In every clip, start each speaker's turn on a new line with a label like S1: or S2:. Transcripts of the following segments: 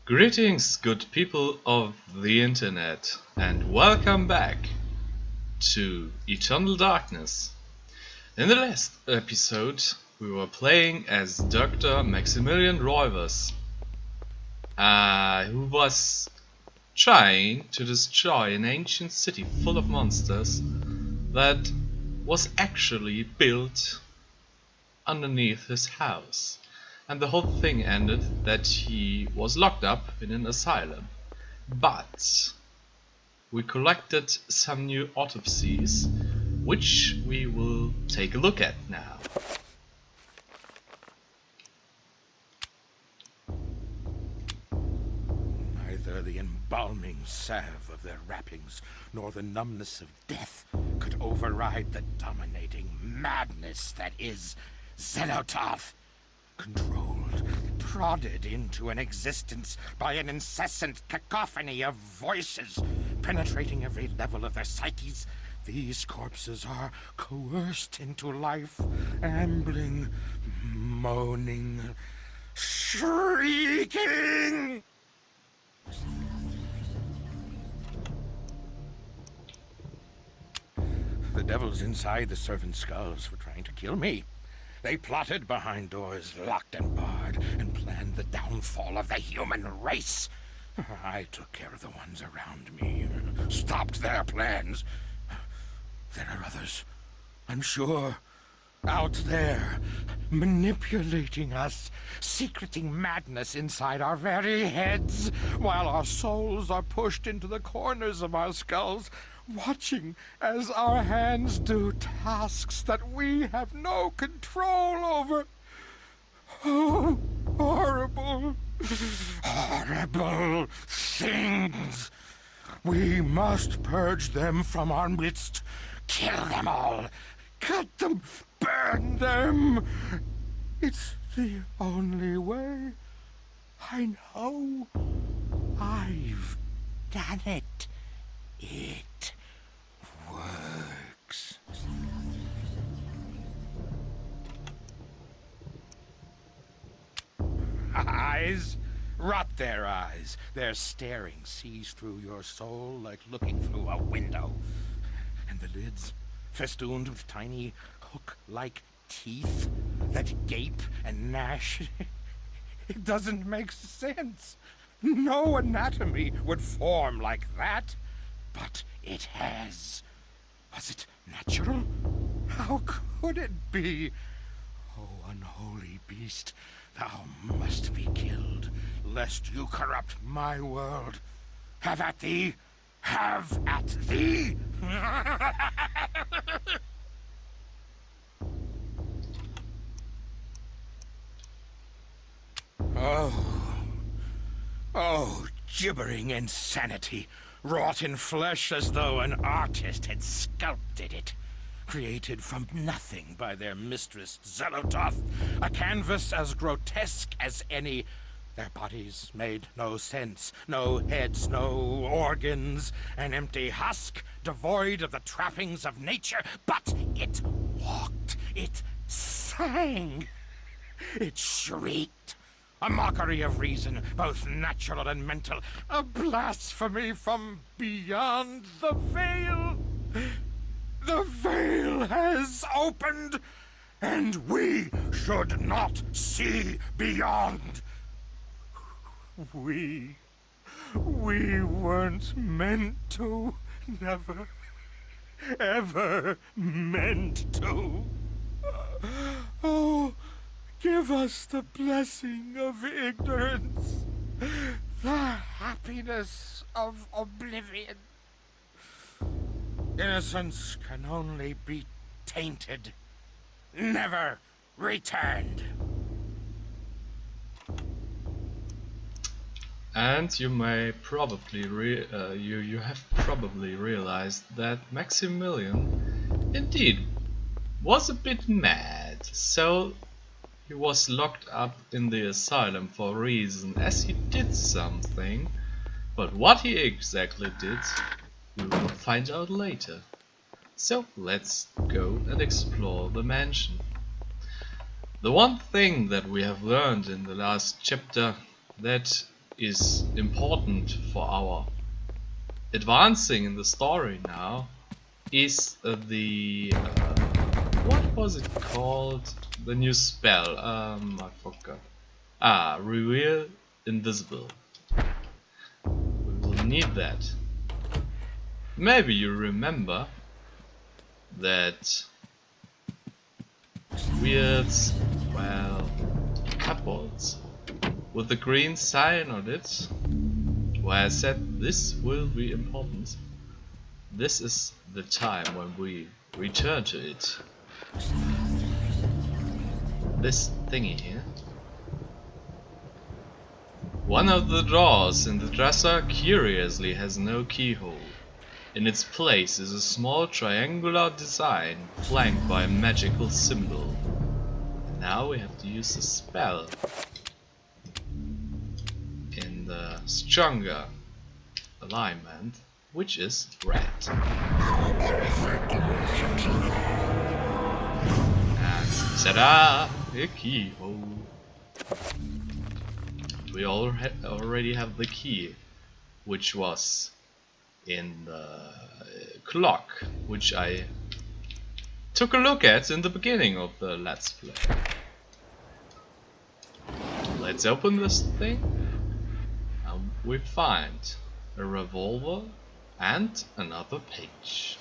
S1: Greetings, good people of the internet, and welcome back to Eternal Darkness. In the last episode, we were playing as Dr. Maximilian Roivers, who was trying to destroy an ancient city full of monsters that was actually built underneath his house. And the whole thing ended that he was locked up in an asylum. But we collected some new autopsies, which we will take a look at now.
S2: Neither the embalming salve of their wrappings nor the numbness of death could override the dominating madness that is Xel'lotath. Controlled, prodded into an existence by an incessant cacophony of voices, penetrating every level of their psyches, these corpses are coerced into life, ambling, moaning, shrieking. The devils inside the servants' skulls were trying to kill me. They plotted behind doors locked and barred and planned the downfall of the human race. I took care of the ones around me, stopped their plans. There are others, I'm sure, out there, manipulating us, secreting madness inside our very heads, while our souls are pushed into the corners of our skulls, watching as our hands do tasks that we have no control over. Oh, horrible, horrible things. We must purge them from our midst, kill them all, cut them, burn them. It's the only way. I know. I've done it. It works. Eyes? Rot their eyes. Their staring sees through your soul like looking through a window. And the lids, festooned with tiny hook-like teeth that gape and gnash. It doesn't make sense. No anatomy would form like that. But it has. Was it natural? How could it be? Oh, unholy beast, thou must be killed, lest you corrupt my world. Have at thee! Have at thee! Oh, gibbering insanity, wrought in flesh as though an artist had sculpted it. Created from nothing by their mistress Xel'lotath, a canvas as grotesque as any. Their bodies made no sense, no heads, no organs, an empty husk devoid of the trappings of nature, but it walked, it sang, it shrieked. A mockery of reason, both natural and mental. A blasphemy from beyond the veil. The veil has opened, and we should not see beyond. We weren't meant to. Never, ever meant to. Oh, give us the blessing of ignorance, the happiness of oblivion. Innocence can only be tainted, never returned.
S1: And you may probably you have probably realized that Maximilian indeed was a bit mad. So he was locked up in the asylum for a reason, as he did something, but what he exactly did, we will find out later. So let's go and explore the mansion. The one thing that we have learned in the last chapter, that is important for our advancing in the story now is the what was it called? The new spell. I forgot. Reveal invisible. We will need that. Maybe you remember that weird, well, cupboards with the green sign on it, where I said this will be important. This is the time when we return to it. This thingy here. One of the drawers in the dresser curiously has no keyhole. In its place is a small triangular design flanked by a magical symbol. Now we have to use a spell in the stronger alignment, which is red. And ta-da! A keyhole. We already have the key, which was in the clock, which I took a look at in the beginning of the Let's Play. Let's open this thing, and we find a revolver and another page.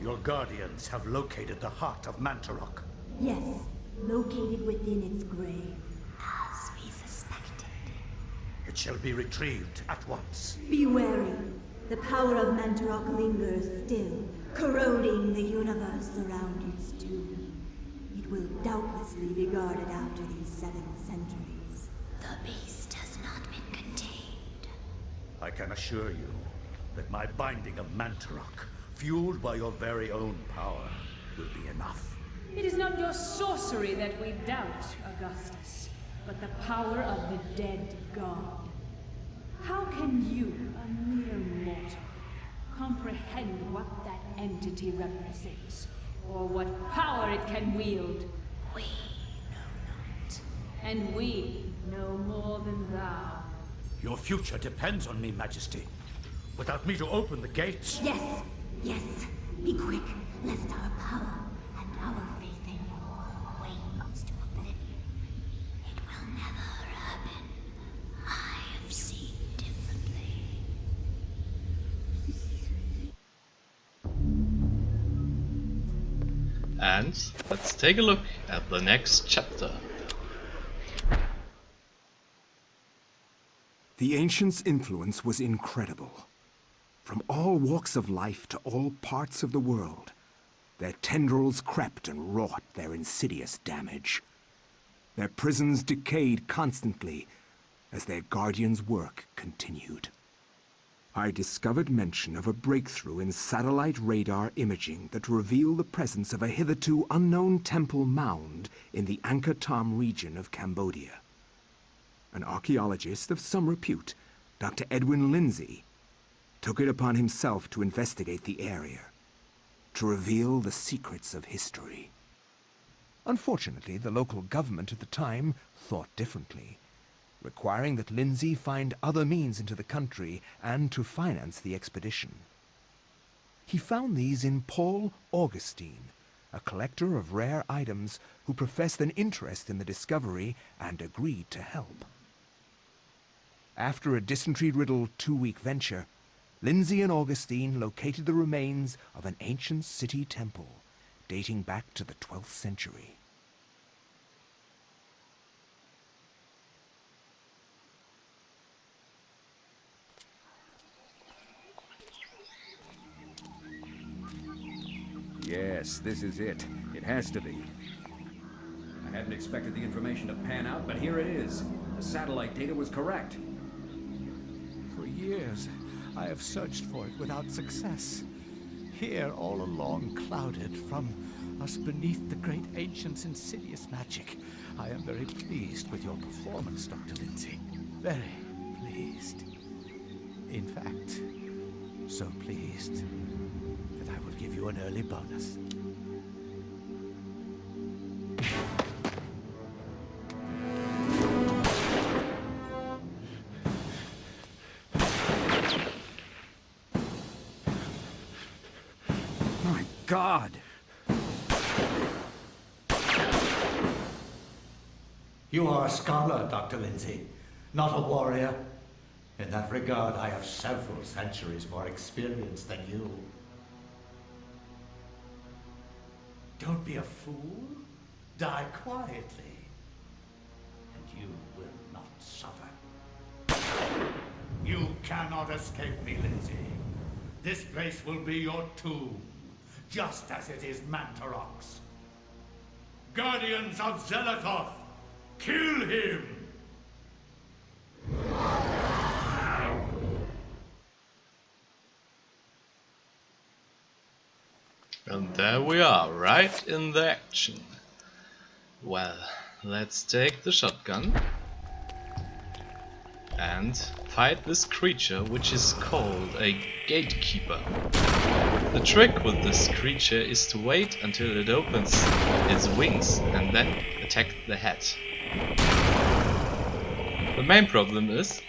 S3: Your guardians have located the heart of Mantarok.
S4: Yes, located within its grave, as we suspected.
S3: It shall be retrieved at once.
S4: Be wary. The power of Mantarok lingers still, corroding the universe around its tomb. It will doubtlessly be guarded after these 7 centuries. The beast has not been contained.
S3: I can assure you that my binding of Mantarok, fueled by your very own power, will be enough.
S5: It is not your sorcery that we doubt, Augustus, but the power of the dead god. How can you, a mere mortal, comprehend what that entity represents, or what power it can wield?
S4: We know not.
S5: And we know more than thou.
S3: Your future depends on me, Majesty. Without me to open the gates...
S4: Yes, yes. Be quick, lest our power and our faith in you wanes to oblivion. It will never happen. I have seen differently.
S1: And let's take a look at the next chapter.
S6: The ancients' influence was incredible. From all walks of life to all parts of the world, their tendrils crept and wrought their insidious damage. Their prisons decayed constantly as their guardians' work continued. I discovered mention of a breakthrough in satellite radar imaging that revealed the presence of a hitherto unknown temple mound in the Angkor Thom region of Cambodia. An archaeologist of some repute, Dr. Edwin Lindsay, took it upon himself to investigate the area, to reveal the secrets of history. Unfortunately, the local government at the time thought differently, requiring that Lindsay find other means into the country and to finance the expedition. He found these in Paul Augustine, a collector of rare items who professed an interest in the discovery and agreed to help. After a dysentery-riddled 2-week venture, Lindsay and Augustine located the remains of an ancient city temple dating back to the 12th century.
S7: Yes, this is it. It has to be. I hadn't expected the information to pan out, but here it is. The satellite data was correct.
S8: For years, I have searched for it without success. Here, all along, clouded from us beneath the great ancient's insidious magic. I am very pleased with your performance, Dr. Lindsay. Very. pleased. In fact, so pleased that I will give you an early bonus.
S6: My God!
S3: You are a scholar, Dr. Lindsay, not a warrior. In that regard, I have several centuries more experience than you. Don't be a fool. Die quietly, and you will not suffer. You cannot escape me, Lindsay. This place will be your tomb, just as it is Mantarok's. Guardians of Xel'lotath, kill him!
S1: And there we are, right in the action. Well, let's take the shotgun and fight this creature, which is called a gatekeeper. The trick with this creature is to wait until it opens its wings and then attack the head. The main problem is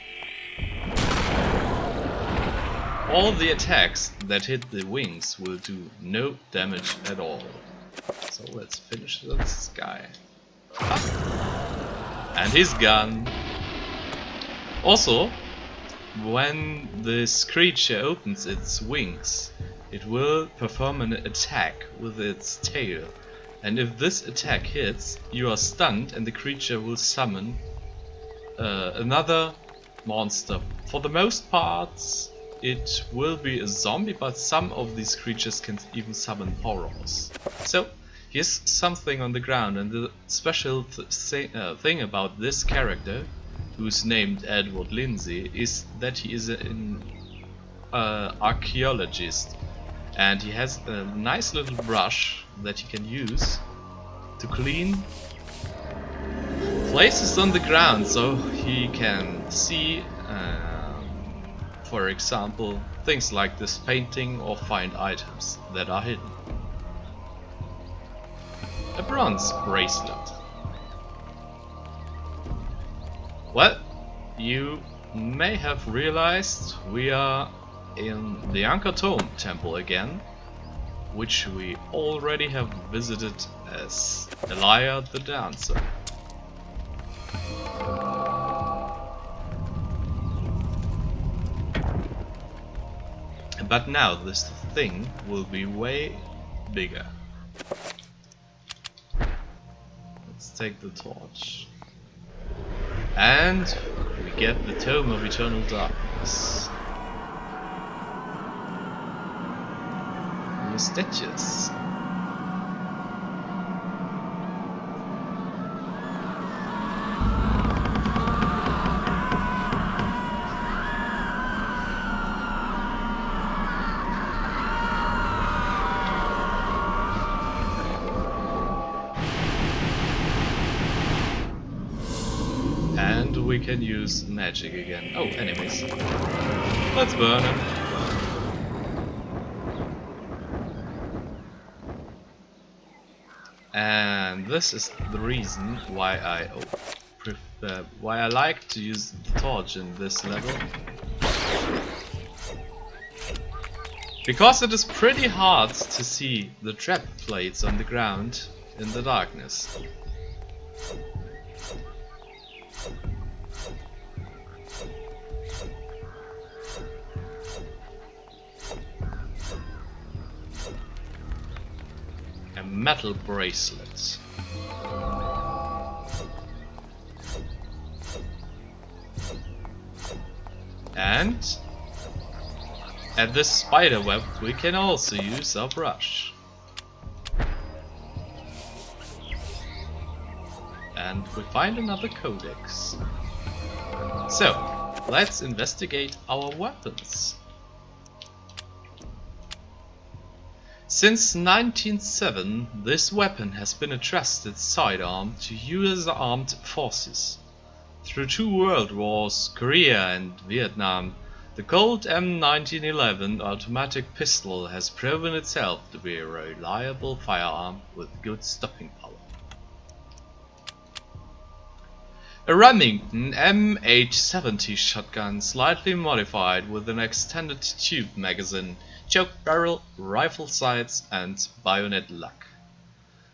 S1: all the attacks that hit the wings will do no damage at all. So let's finish this guy. And he's gone. Also, when this creature opens its wings, it will perform an attack with its tail. And if this attack hits, you are stunned and the creature will summon another monster. For the most parts, it will be a zombie, but some of these creatures can even summon horrors. So here's something on the ground, and the special thing about this character, who's named Edward Lindsay, is that he is an archaeologist, and he has a nice little brush that he can use to clean places on the ground, so he can see for example, things like this painting, or find items that are hidden. A bronze bracelet. Well, you may have realized we are in the Anchor-Tome Temple again, which we already have visited as Elia the Dancer. But now this thing will be way bigger. Let's take the torch. And we get the Tome of Eternal Darkness. New statues. And we can use magic again. Oh, enemies. Let's burn them. And this is the reason why I like to use the torch in this level. Because it is pretty hard to see the trap plates on the ground in the darkness. A metal bracelet. And at this spider web we can also use our brush. And we find another codex. So, let's investigate our weapons. Since 1907, this weapon has been a trusted sidearm to US armed forces. Through 2 world wars, Korea and Vietnam, the Colt M1911 automatic pistol has proven itself to be a reliable firearm with good stopping power. A Remington MH70 shotgun slightly modified with an extended tube magazine, choke barrel, rifle sights and bayonet lock.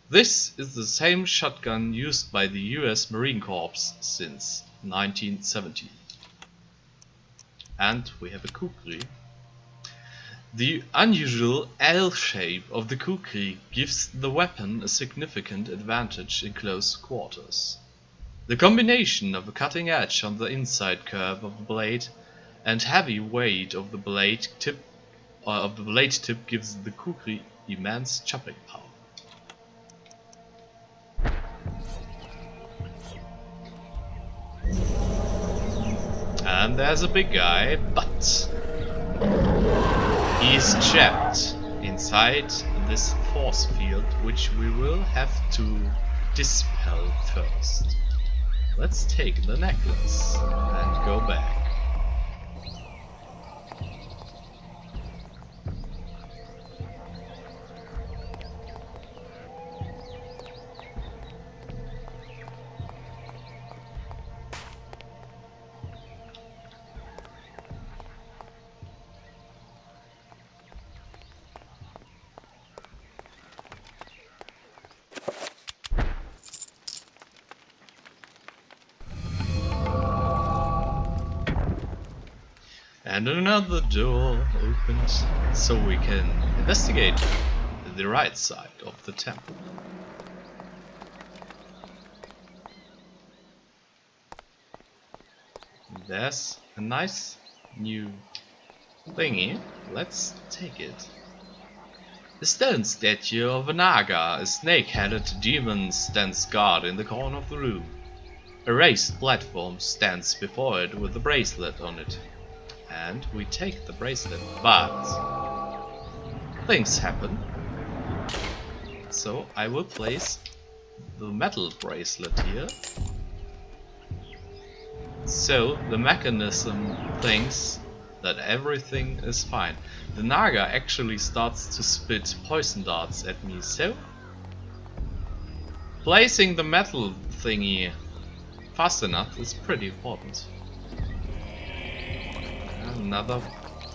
S1: This is the same shotgun used by the US Marine Corps since 1970. And we have a kukri. The unusual L shape of the kukri gives the weapon a significant advantage in close quarters. The combination of a cutting edge on the inside curve of the blade and heavy weight of the blade tip gives the kukri immense chopping power. And there's a big guy, but he's trapped inside this force field, which we will have to dispel first. Let's take the necklace and go back. And another door opens, so we can investigate the right side of the temple. There's a nice new thingy. Let's take it. The stone statue of a Naga, a snake-headed demon, stands guard in the corner of the room. A raised platform stands before it with a bracelet on it. And we take the bracelet, but things happen. So I will place the metal bracelet here. So the mechanism thinks that everything is fine. The Naga actually starts to spit poison darts at me, so placing the metal thingy fast enough is pretty important. Another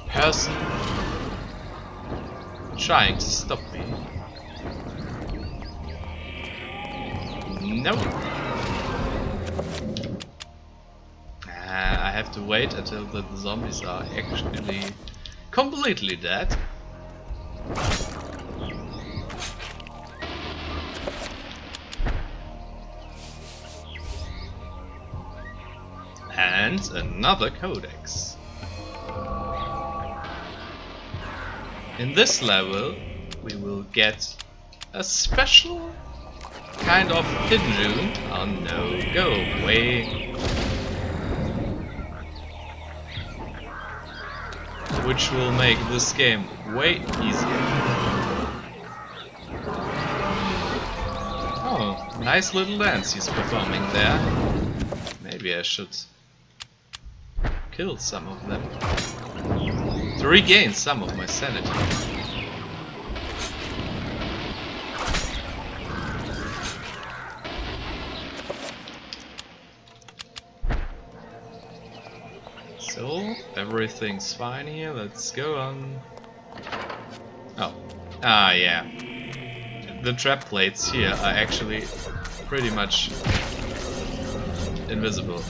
S1: person trying to stop me. Nope. I have to wait until the zombies are actually completely dead. And another codex. In this level, we will get a special kind of hidden room. Oh no, go away. Which will make this game way easier. Oh, nice little dance he's performing there. Maybe I should kill some of them to regain some of my sanity. So, everything's fine here, let's go on. Oh, yeah. The trap plates here are actually pretty much invisible.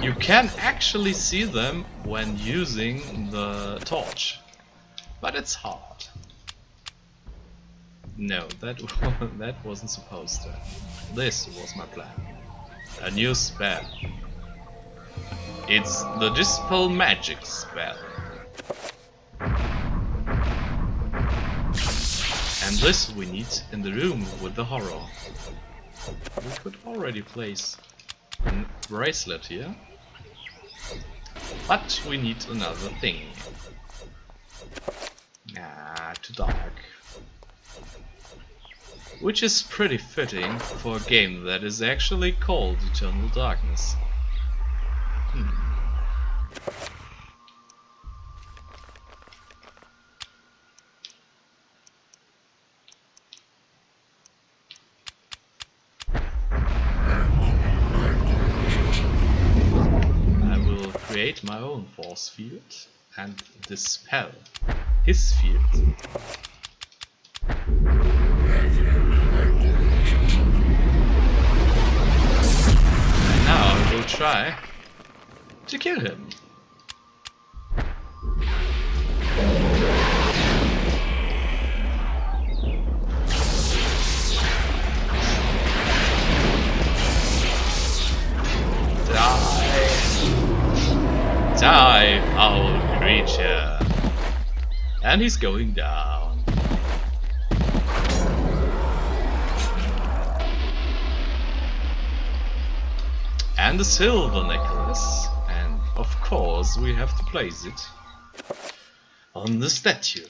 S1: You can actually see them when using the torch, but it's hard. No, that wasn't supposed to. This was my plan. A new spell. It's the Dispel Magic spell. And this we need in the room with the horror. We could already place a bracelet here. But we need another thing. Ah, too dark. which is pretty fitting for a game that is actually called Eternal Darkness. I will create my own force field and dispel his field. And now I will try to kill him. Die, foul creature. And he's going down. And the silver necklace. And of course we have to place it on the statue.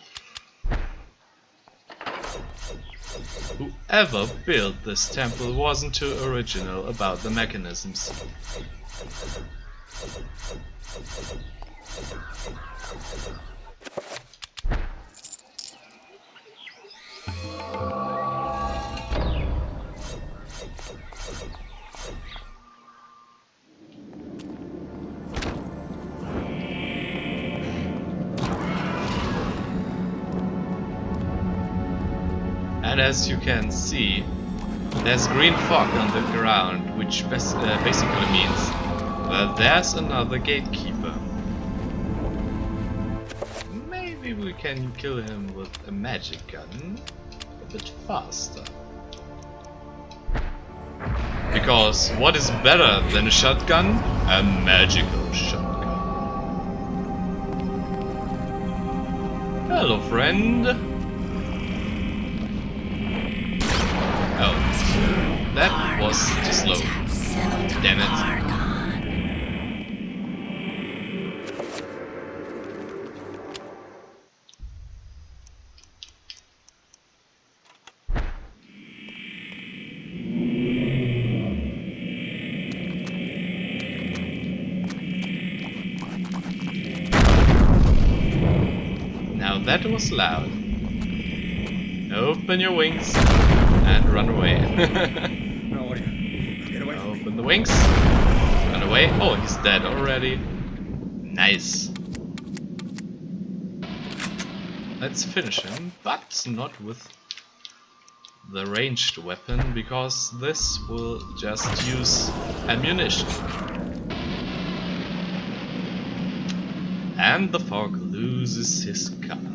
S1: Whoever built this temple wasn't too original about the mechanisms. And as you can see, there's green fog on the ground, which basically means that there's another gatekeeper. Maybe we can kill him with a magic gun a bit faster. Because what is better than a shotgun? A magical shotgun. Hello, friend. Oh, that was too slow. Damn it. Now that was loud. Open your wings and run away.
S7: No, what are you? Get away from me.
S1: Open the wings. Run away. Oh, he's dead already. Nice. Let's finish him, but not with the ranged weapon, because this will just use ammunition. And the fog loses his color.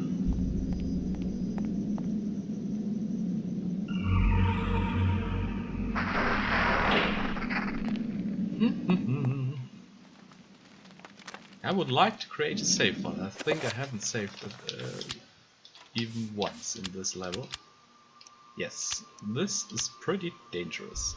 S1: I would like to create a save file. I think I haven't saved it even once in this level. Yes, this is pretty dangerous.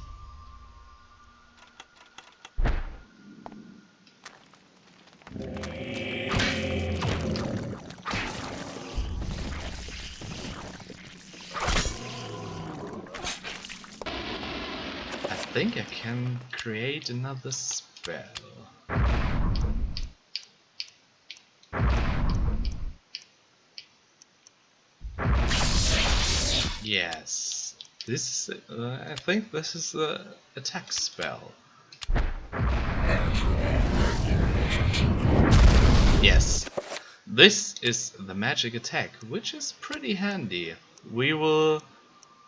S1: I think I can create another spell. Yes, this. I think this is the attack spell. Yes, this is the magic attack, which is pretty handy. We will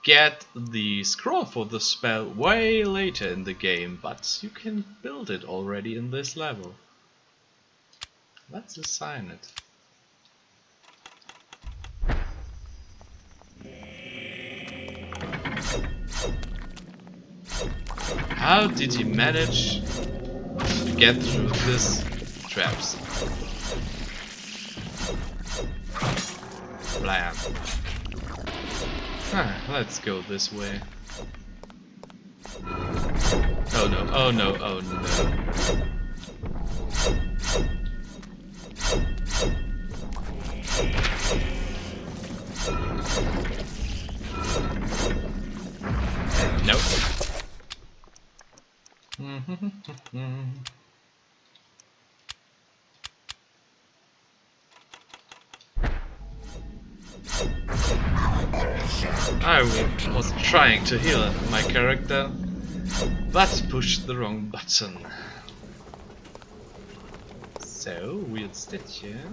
S1: get the scroll for the spell way later in the game, but you can build it already in this level. Let's assign it. How did he manage to get through this traps? Blam. Let's go this way. Oh no, oh no, oh no. I was trying to heal my character, but pushed the wrong button. So, weird stitch here.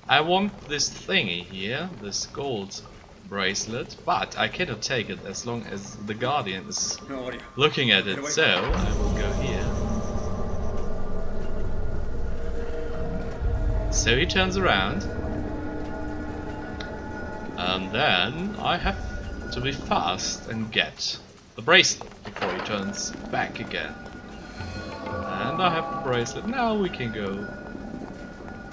S1: I want this thingy here, this gold bracelet, but I cannot take it as long as the Guardian is looking at it, so I will go here. So he turns around, and then I have to be fast and get the bracelet before he turns back again. And I have the bracelet. Now we can go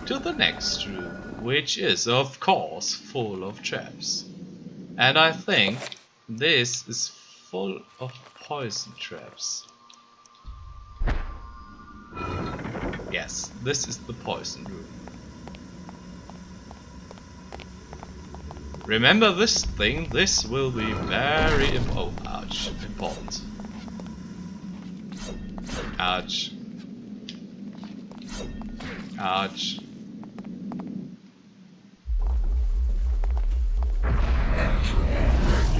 S1: to the next room, which is of course full of traps. And I think this is full of poison traps. Yes, this is the poison room. Remember this thing, this will be very important. Ouch. Ouch.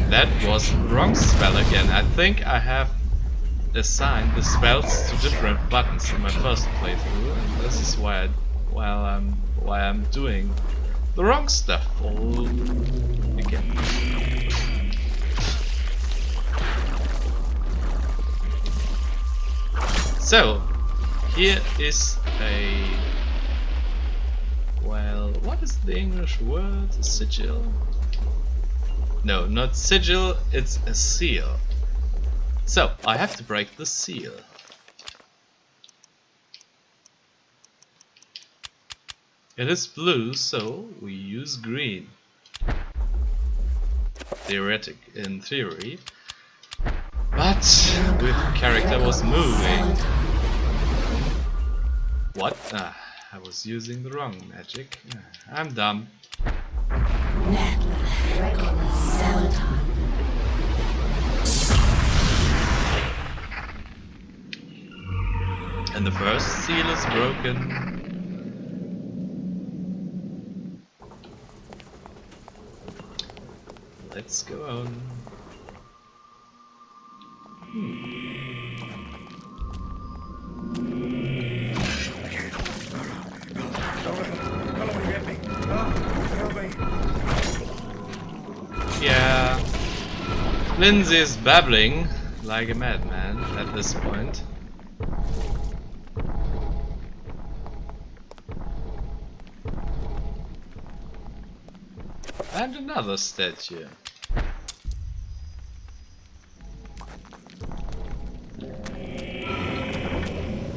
S1: That was the wrong spell again. I think I have assigned the spells to different buttons in my first playthrough, and this is why I'm doing the wrong stuff all again. So, here is a... well, what is the English word? A sigil? No, not sigil, it's a seal. So, I have to break the seal. It is blue, so we use green. In theory. But the character was moving. What? Ah, I was using the wrong magic. I'm dumb. And the first seal is broken. Let's go on. Yeah, Lindsay is babbling like a madman at this point. And another statue.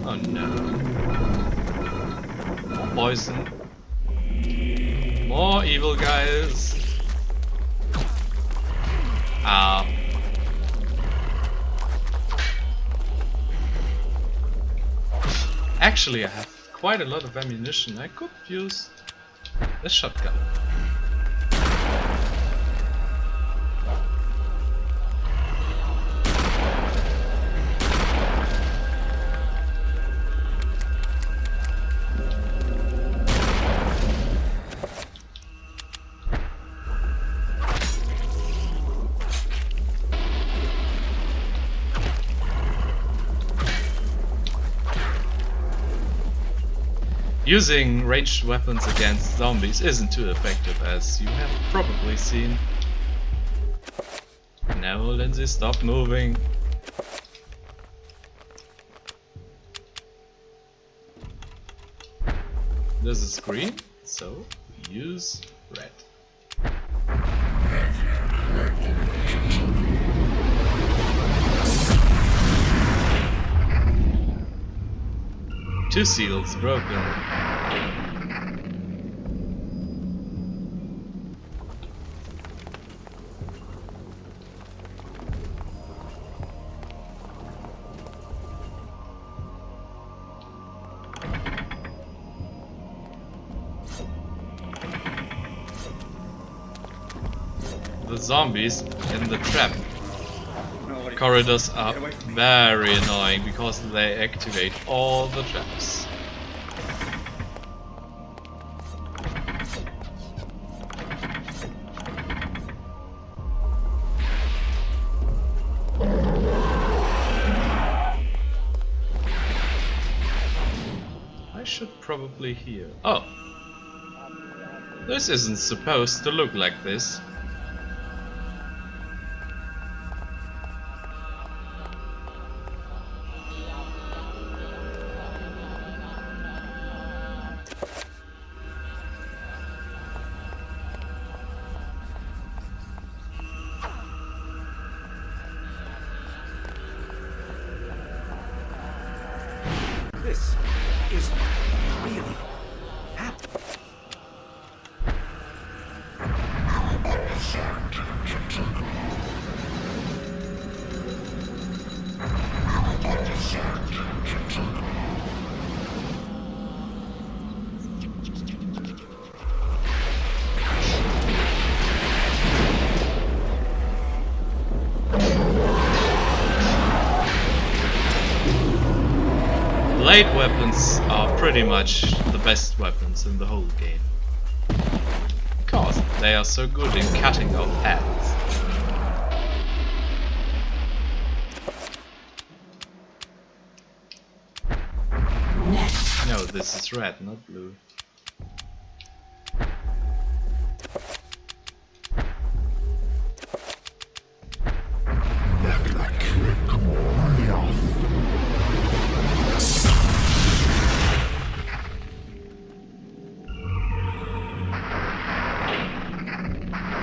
S1: Oh no. More poison. More evil guys. Ah. Actually, I have quite a lot of ammunition. I could use a shotgun. Using ranged weapons against zombies isn't too effective, as you have probably seen. No, Lindsay, stop moving. This is green, so we use red. Two seals broken. The zombies in the trap corridors are very annoying because they activate all the traps. I should probably heal. Oh! This isn't supposed to look like this.
S7: This is really happening.
S1: Blade weapons are pretty much the best weapons in the whole game. Because they are so good in cutting off heads. No, this is red, not blue.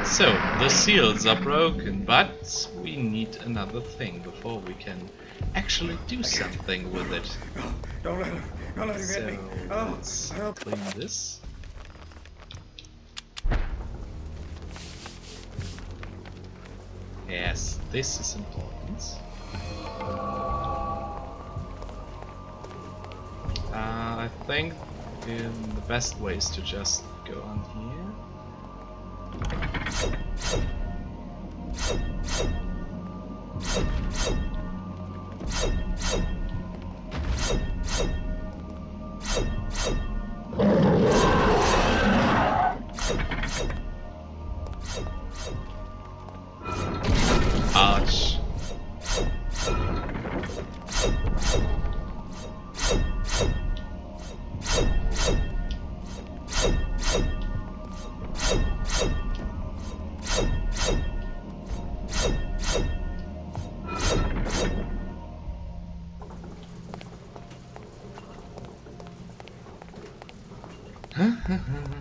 S1: So, the seals are broken, but we need another thing before we can actually do something with it.
S2: Don't let him
S1: So,
S2: get me.
S1: let's clean this. Yes, this is important. I think the best way is to just go on here. Ouch.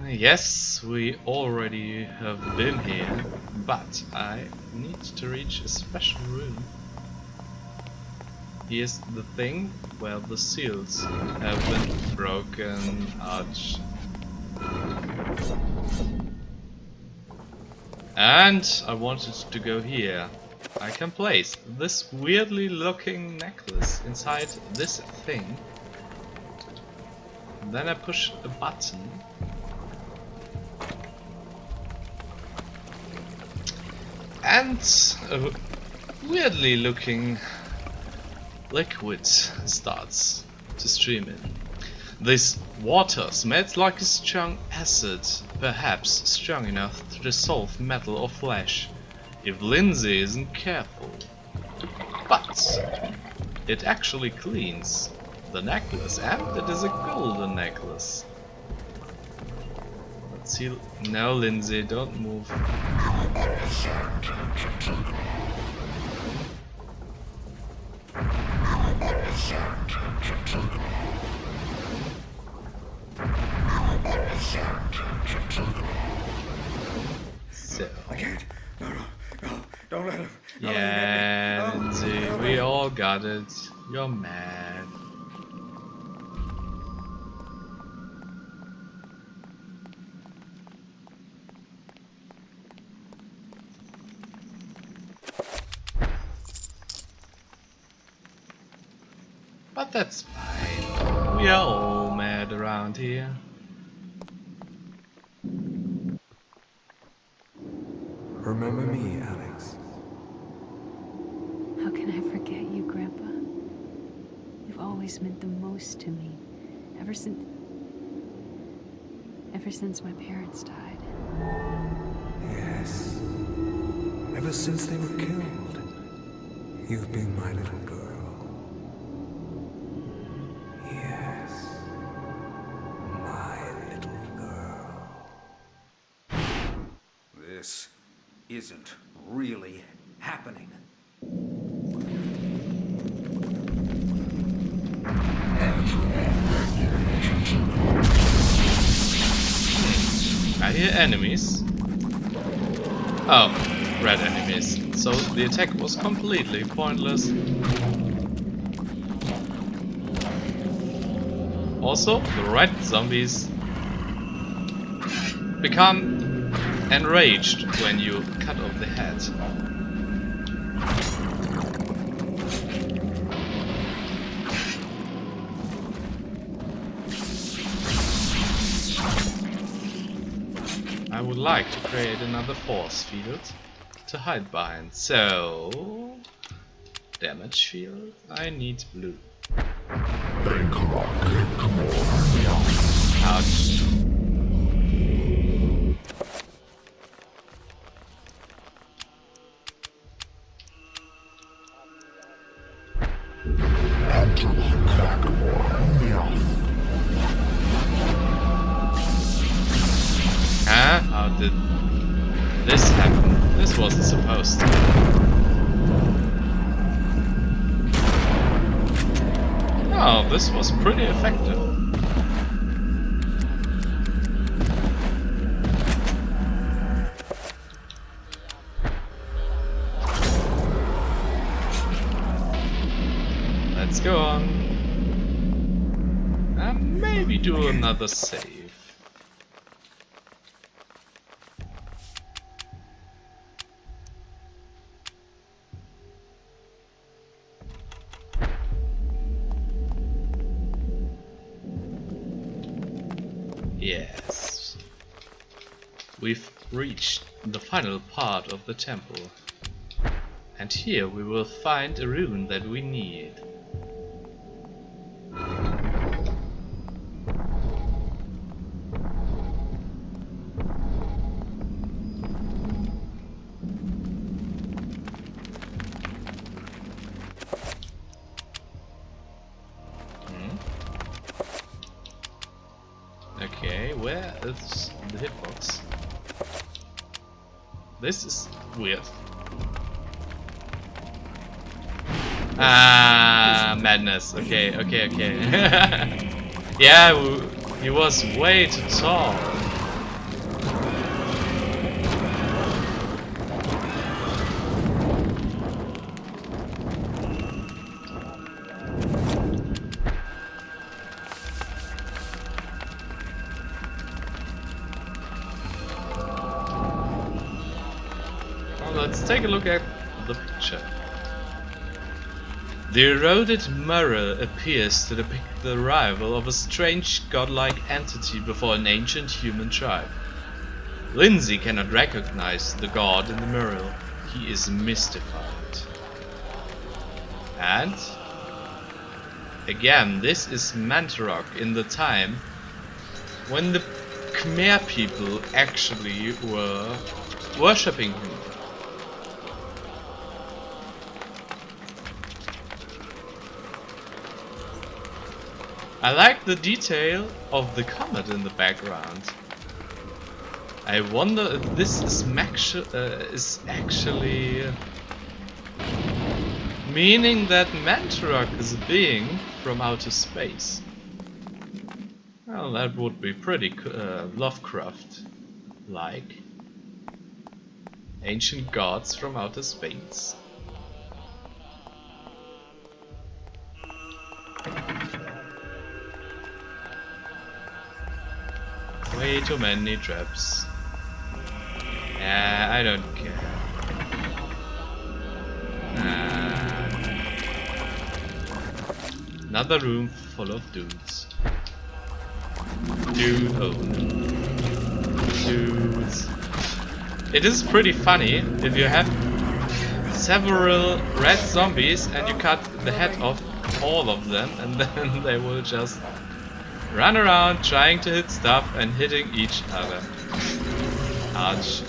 S1: Yes, we already have been here, but I need to reach a special room. Here's the thing where the seals have been broken. Ouch. And I wanted to go here. I can place this weirdly looking necklace inside this thing. And then I push a button. And a weirdly looking liquid starts to stream in. This water smells like a strong acid, perhaps strong enough to dissolve metal or flesh, if Lindsay isn't careful. But it actually cleans the necklace, and it is a golden necklace. Let's see. No, Lindsay, don't move. So.
S2: I can't. No, don't let him.
S1: Yeah, Lindsay, we all got it. You're mad. But that's fine. We are all mad around here.
S6: Remember me, Alex.
S5: How can
S9: always meant the most to me. Ever since my parents died.
S6: Yes. Ever since they were killed, you've been my little girl. Yes. My little girl.
S7: This isn't really happening.
S1: I hear enemies. Oh, red enemies. So the attack was completely pointless. Also, the red zombies become enraged when you cut off the head. I would like to create another force field to hide behind. So, damage field, I need blue. Ouch. Huh? How did this happen? This wasn't supposed to. Oh, this was pretty effective. Let's go on. And maybe do another save. Yes. We've reached the final part of the temple. And here we will find a rune that we need. Okay, where is the hitbox? This is weird. Ah, madness. Okay. Yeah, he was way too tall. Let's take a look at the picture. The eroded mirror appears to depict the arrival of a strange godlike entity before an ancient human tribe. Lindsay cannot recognize the god in the mirror. He is mystified. And again, this is Mantarok in the time when the Khmer people actually were worshipping him. I like the detail of the comet in the background. I wonder if this is actually meaning that Mantarok is a being from outer space. Well, that would be pretty Lovecraft-like. Ancient gods from outer space. Way too many traps. I don't care. Another room full of dudes. Dudes. It is pretty funny if you have several red zombies and you cut the head off all of them, and then they will just run around trying to hit stuff and hitting each other. Ouch.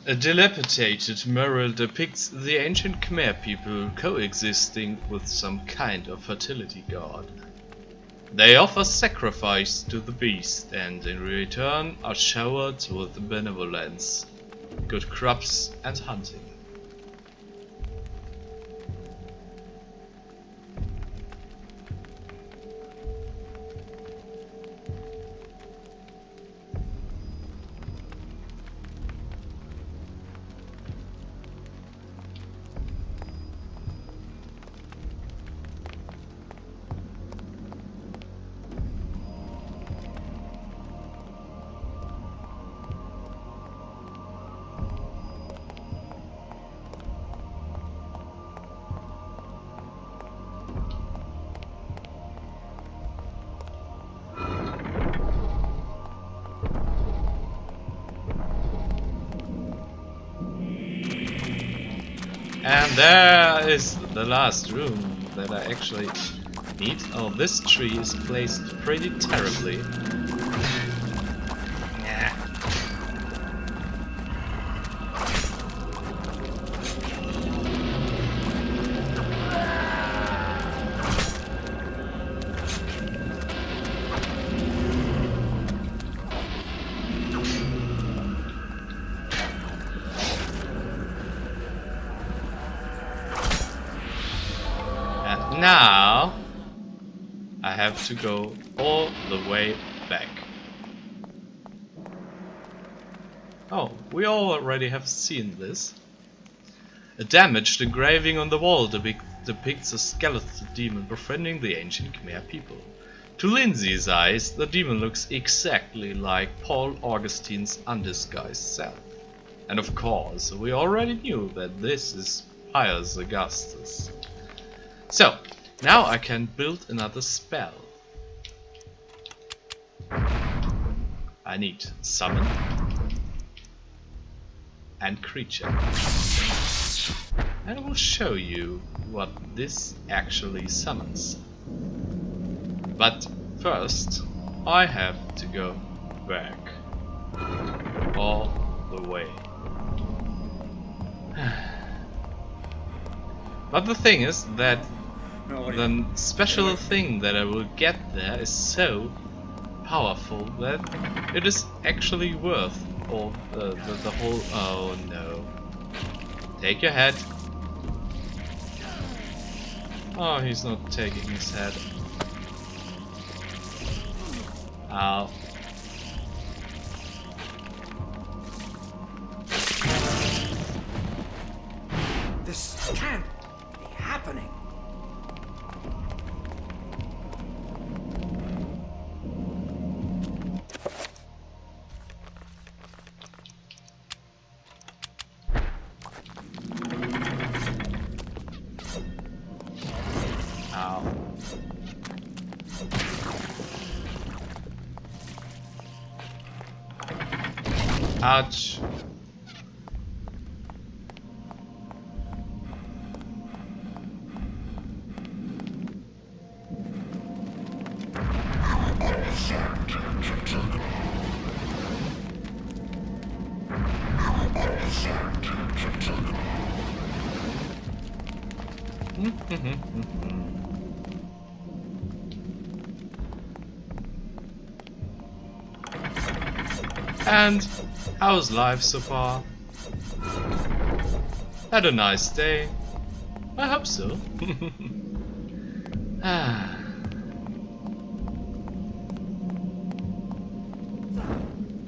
S1: A dilapidated mural depicts the ancient Khmer people coexisting with some kind of fertility god. They offer sacrifice to the beast and in return are showered with benevolence, good crops and hunting. And there is the last room that I actually need. Oh, this tree is placed pretty terribly. Now I have to go all the way back. Oh, we already have seen this. A damaged engraving on the wall depicts a Xel'lotath demon befriending the ancient Khmer people. To Lindsay's eyes, the demon looks exactly like Paul Augustine's undisguised self. And of course, we already knew that this is Pius Augustus. So, now I can build another spell. I need summon and creature. And I will show you what this actually summons. But first, I have to go back. All the way. But the thing is that the special thing that I will get there is so powerful that it is actually worth all the whole... Oh no. Take your head. Oh, he's not taking his head. Ow.
S7: This can't be happening.
S1: Ouch. And how's life so far? Had a nice day. I hope so. Ah.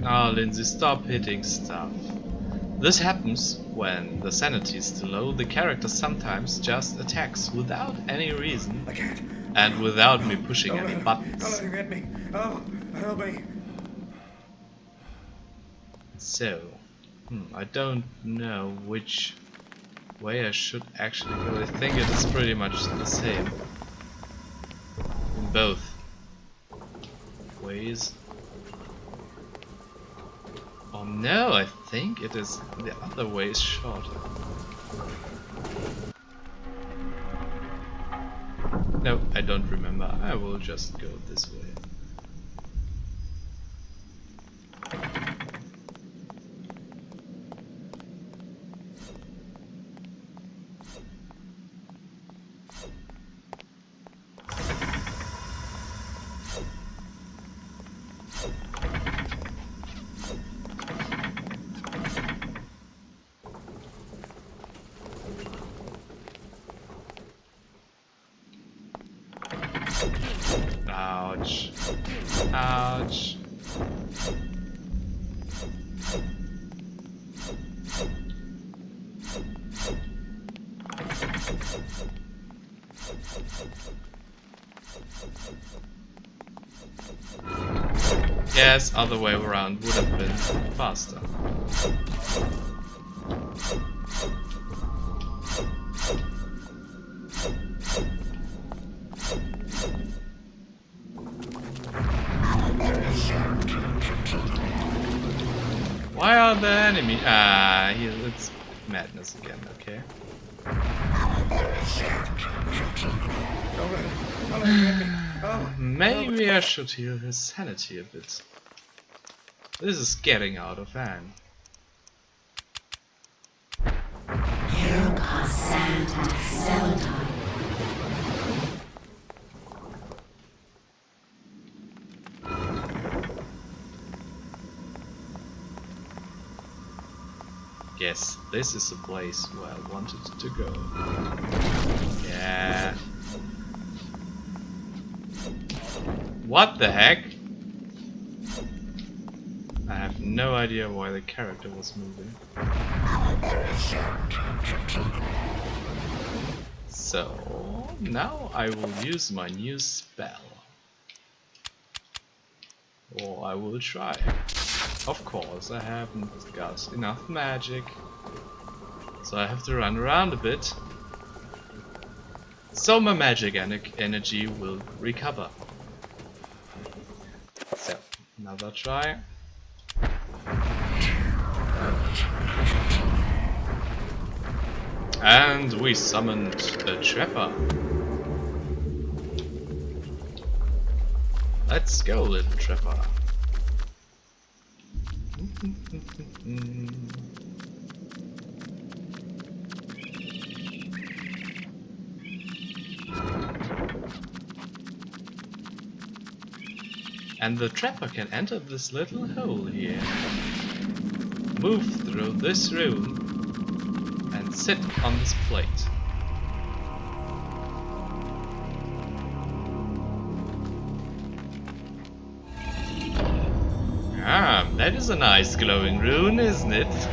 S1: Oh, Lindsay, stop hitting stuff. This happens when the sanity is too low. The character sometimes just attacks without any reason and without me pushing any buttons.
S7: Don't let him hit me. Oh, help me.
S1: So, I don't know which way I should actually go. I think it is pretty much the same in both ways. Oh no, I think it is the other way is shorter. No, I don't remember. I will just go this way. Ouch. Ouch. Yes, other way around would have been faster. Why are the enemy? Ah, it's madness again. Okay. Maybe I should heal his sanity a bit. This is getting out of hand.
S4: Xel'lotath.
S1: Yes, this is the place where I wanted to go. Yeah. What the heck? I have no idea why the character was moving. So now I will use my new spell. Or I will try. Of course, I haven't got enough magic, so I have to run around a bit, so my magic energy will recover. So, another try. And we summoned a trapper. Let's go, little trapper. And the trapper can enter this little hole here, move through this room, and sit on this plate. Ah, that is a nice glowing rune, isn't it?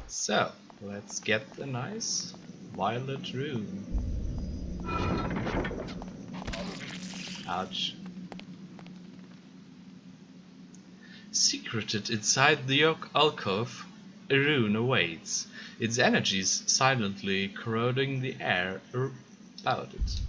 S1: So, let's get the nice violet rune. Ouch. Secreted inside the alcove, a rune awaits, its energies silently corroding the air about it.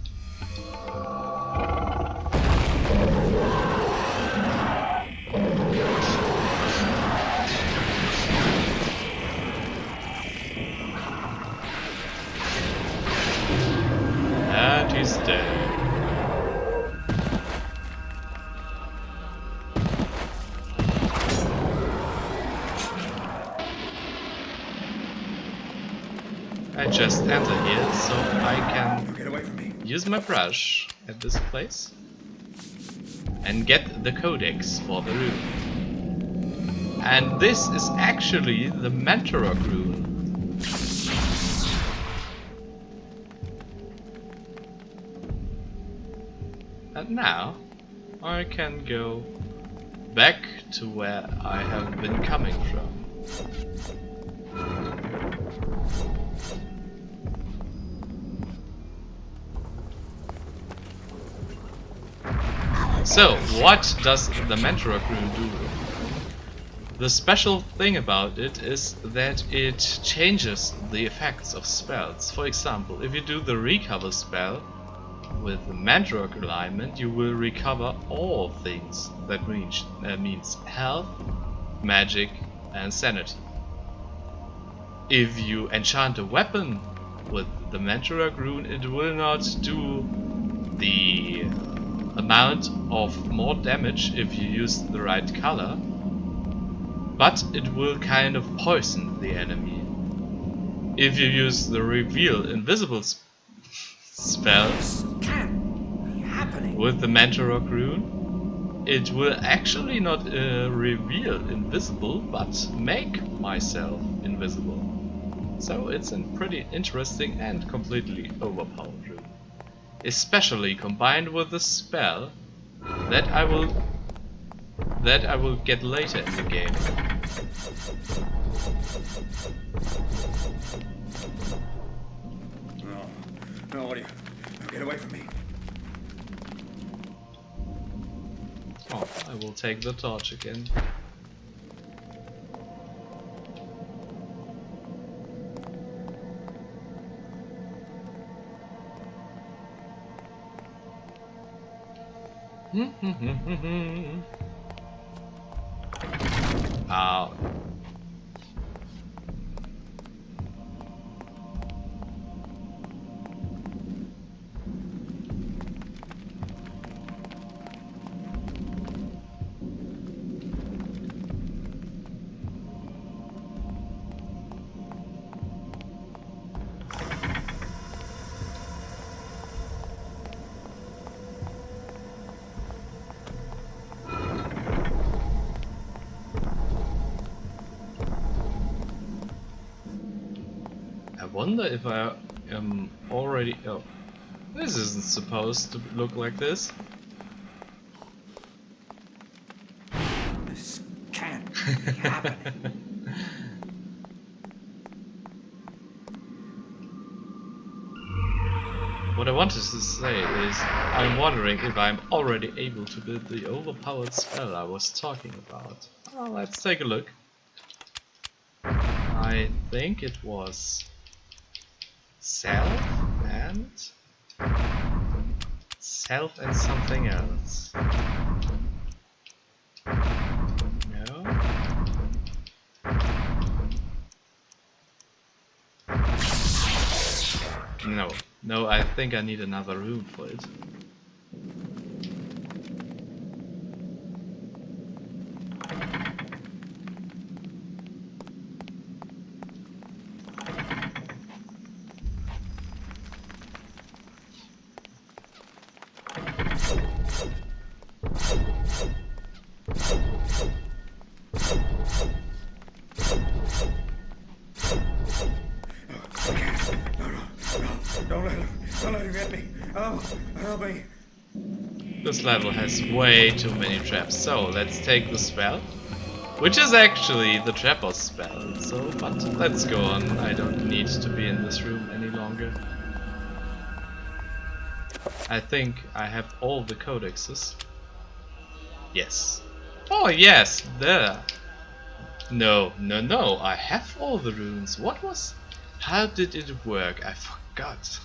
S1: I just enter here so I can
S7: Get away from me.
S1: use my brush at this place and get the codex for the rune. And this is actually the Mentorok rune. And now I can go back to where I have been coming from. So, what does the Mentorok rune do? The special thing about it is that it changes the effects of spells. For example, if you do the recover spell with the Mentorok alignment, you will recover all things. That means health, magic and sanity. If you enchant a weapon with the Mentorok rune, it will not do the amount of more damage if you use the right color, but it will kind of poison the enemy. If you use the reveal invisible spell with the Mentorok rune, it will actually not reveal invisible, but make myself invisible. So it's a pretty interesting and completely overpowered rune. Especially combined with the spell that I will get later in the game.
S7: No, what are you? Get away from me.
S1: Oh, I will take the torch again. Ow. I wonder if I am already... Oh, this isn't supposed to look like this.
S7: This can't be happening.
S1: What I wanted to say is, I'm wondering if I'm already able to build the overpowered spell I was talking about. Well, let's take a look. I think it was self and something else. No, I think I need another room for it.
S7: Don't let him get me. Oh, help me.
S1: This level has way too many traps, so let's take the spell, which is actually the trapper spell. So, but let's go on. I don't need to be in this room any longer. I think I have all the codexes. Yes. Oh yes, there. No, I have all the runes. What was... How did it work? I forgot.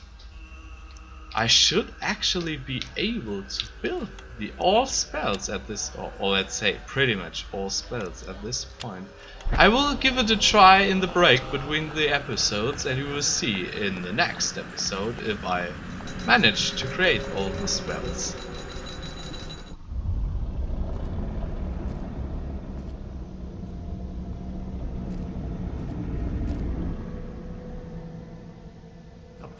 S1: I should actually be able to build the all spells at this, or let's say pretty much all spells at this point. I will give it a try in the break between the episodes, and you will see in the next episode if I manage to create all the spells.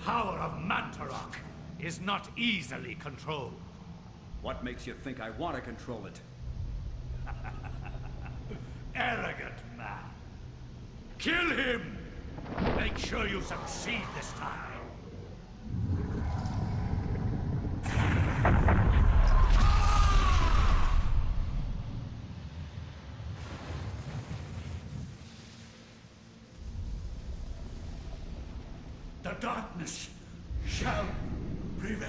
S3: power of Mantarok is not easily controlled.
S7: What makes you think I want to control it?
S3: Arrogant man. Kill him! Make sure you succeed this time. The darkness shall prevail.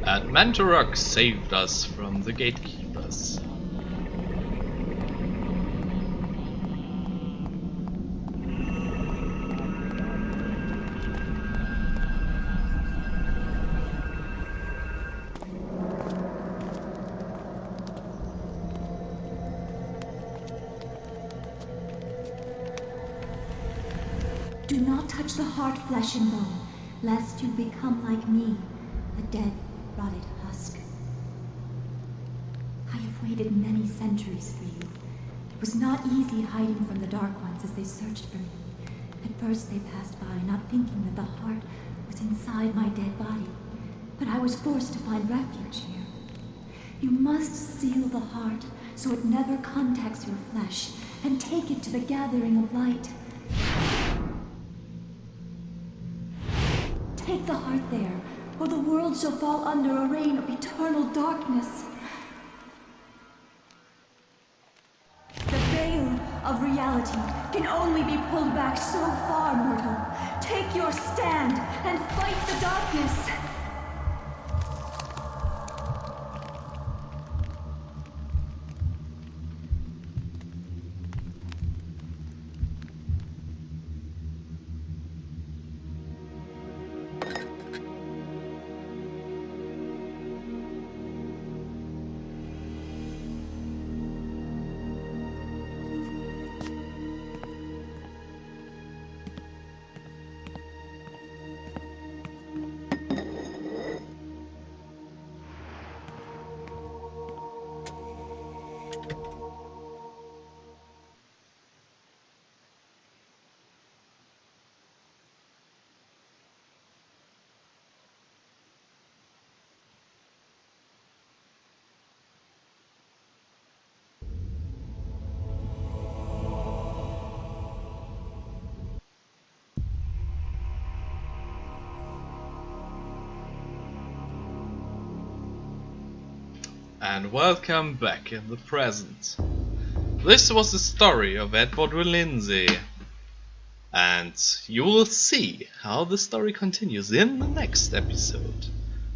S1: And Mantarok saved us from the gatekeepers.
S4: Do not touch the heart, flesh and bone, lest you become like me, a dead, rotted husk. I have waited many centuries for you. It was not easy hiding from the Dark Ones as they searched for me. At first they passed by, not thinking that the heart was inside my dead body. But I was forced to find refuge here. You must seal the heart so it never contacts your flesh, and take it to the gathering of light. Take the heart there, or the world shall fall under a reign of eternal darkness. The veil of reality can only be pulled back so far, mortal. Take your stand and fight the darkness.
S1: And welcome back in the present. This was the story of Edward Lindsay, and you will see how the story continues in the next episode.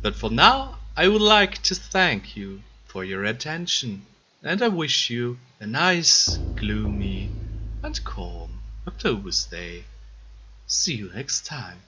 S1: But for now, I would like to thank you for your attention, and I wish you a nice, gloomy and calm October's Day. See you next time.